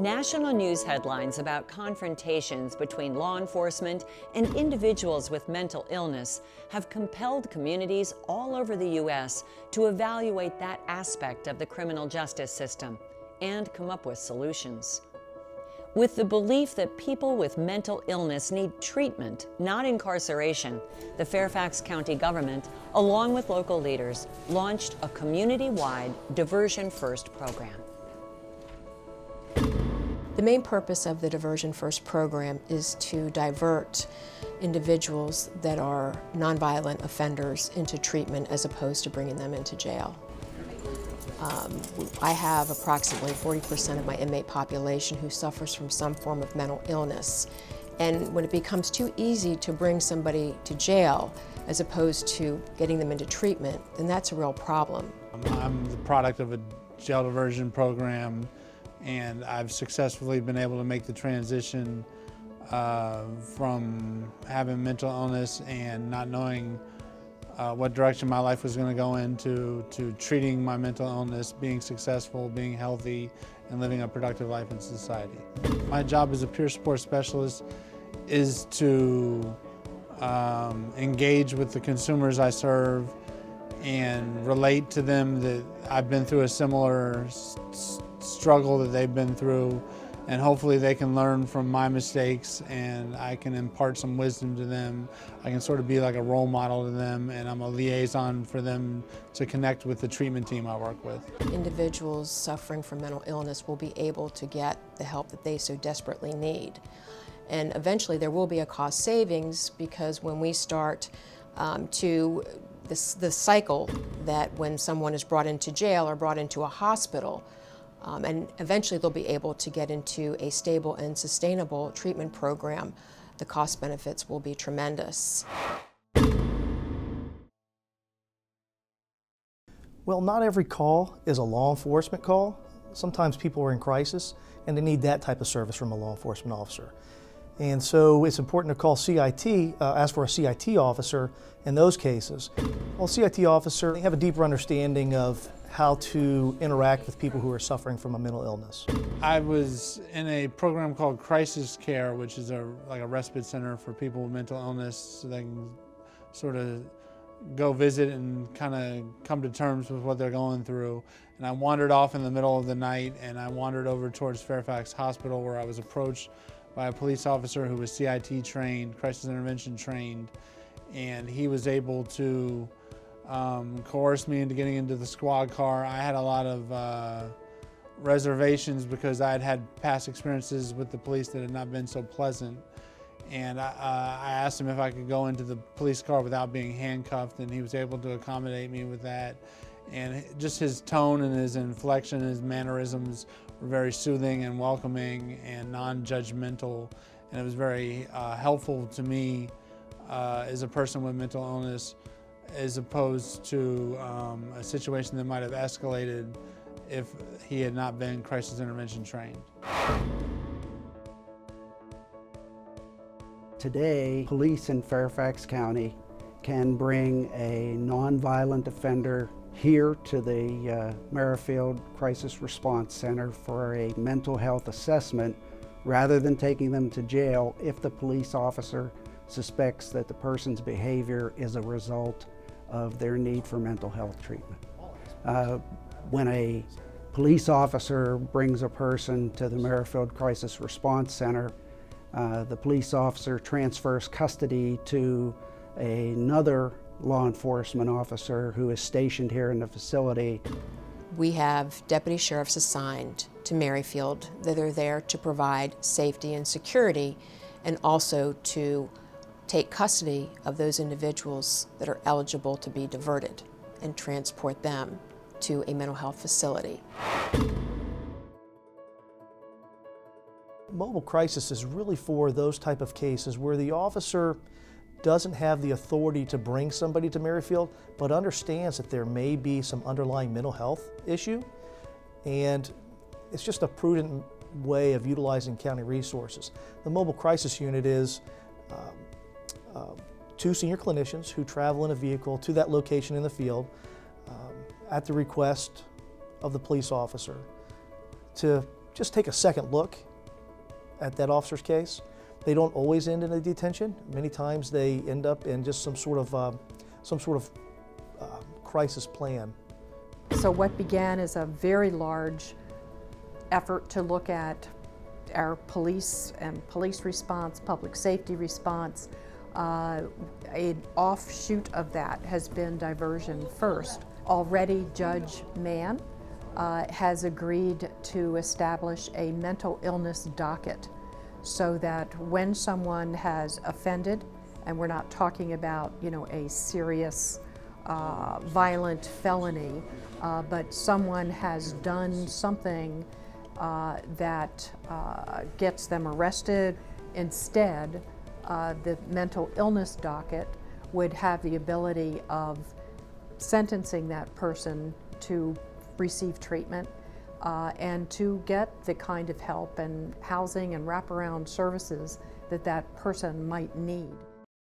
National news headlines about confrontations between law enforcement and individuals with mental illness have compelled communities all over the U.S. to evaluate that aspect of the criminal justice system and come up with solutions. With the belief that people with mental illness need treatment, not incarceration, the Fairfax County government, along with local leaders, launched a community-wide Diversion First program. The main purpose of the Diversion First program is to divert individuals that are nonviolent offenders into treatment as opposed to bringing them into jail. I have approximately 40% of my inmate population who suffers from some form of mental illness. And when it becomes too easy to bring somebody to jail as opposed to getting them into treatment, then that's a real problem. I'm the product of a jail diversion program, and I've successfully been able to make the transition from having mental illness and not knowing what direction my life was going to go into, to treating my mental illness, being successful, being healthy, and living a productive life in society. My job as a peer support specialist is to engage with the consumers I serve and relate to them that I've been through a similar struggle that they've been through, and hopefully they can learn from my mistakes and I can impart some wisdom to them. I can sort of be like a role model to them, and I'm a liaison for them to connect with the treatment team I work with. Individuals suffering from mental illness will be able to get the help that they so desperately need. And eventually there will be a cost savings, because when we start to the cycle that when someone is brought into jail or brought into a hospital, and eventually they'll be able to get into a stable and sustainable treatment program, the cost benefits will be tremendous. Well, not every call is a law enforcement call. Sometimes people are in crisis and they need that type of service from a law enforcement officer. And so it's important to call CIT, ask for a CIT officer in those cases. Well, CIT officer, they have a deeper understanding of how to interact with people who are suffering from a mental illness. I was in a program called Crisis Care, which is like a respite center for people with mental illness, so they can sort of go visit and kind of come to terms with what they're going through. And I wandered off in the middle of the night, and I wandered over towards Fairfax Hospital, where I was approached by a police officer who was CIT trained, crisis intervention trained, and he was able to coerce me into getting into the squad car. I had a lot of reservations because I had had past experiences with the police that had not been so pleasant. And I asked him if I could go into the police car without being handcuffed, and he was able to accommodate me with that. And just his tone and his inflection, his mannerisms were very soothing and welcoming and non-judgmental. And it was very helpful to me as a person with mental illness, as opposed to a situation that might have escalated if he had not been crisis intervention trained. Today, police in Fairfax County can bring a nonviolent offender here to the Merrifield Crisis Response Center for a mental health assessment rather than taking them to jail if the police officer suspects that the person's behavior is a result of their need for mental health treatment. When a police officer brings a person to the Merrifield Crisis Response Center, the police officer transfers custody to another law enforcement officer who is stationed here in the facility. We have deputy sheriffs assigned to Merrifield that are there to provide safety and security, and also to take custody of those individuals that are eligible to be diverted and transport them to a mental health facility. Mobile crisis is really for those type of cases where the officer doesn't have the authority to bring somebody to Merrifield, but understands that there may be some underlying mental health issue, and it's just a prudent way of utilizing county resources. The mobile crisis unit is 2 senior clinicians who travel in a vehicle to that location in the field at the request of the police officer to just take a second look at that officer's case. They don't always end in a detention. Many times they end up in just some sort of crisis plan. So what began as a very large effort to look at our police and police response, public safety response, an offshoot of that has been Diversion First. Already Judge Mann has agreed to establish a mental illness docket so that when someone has offended, and we're not talking about, a serious violent felony, but someone has done something that gets them arrested. Instead, the mental illness docket would have the ability of sentencing that person to receive treatment and to get the kind of help and housing and wraparound services that that person might need.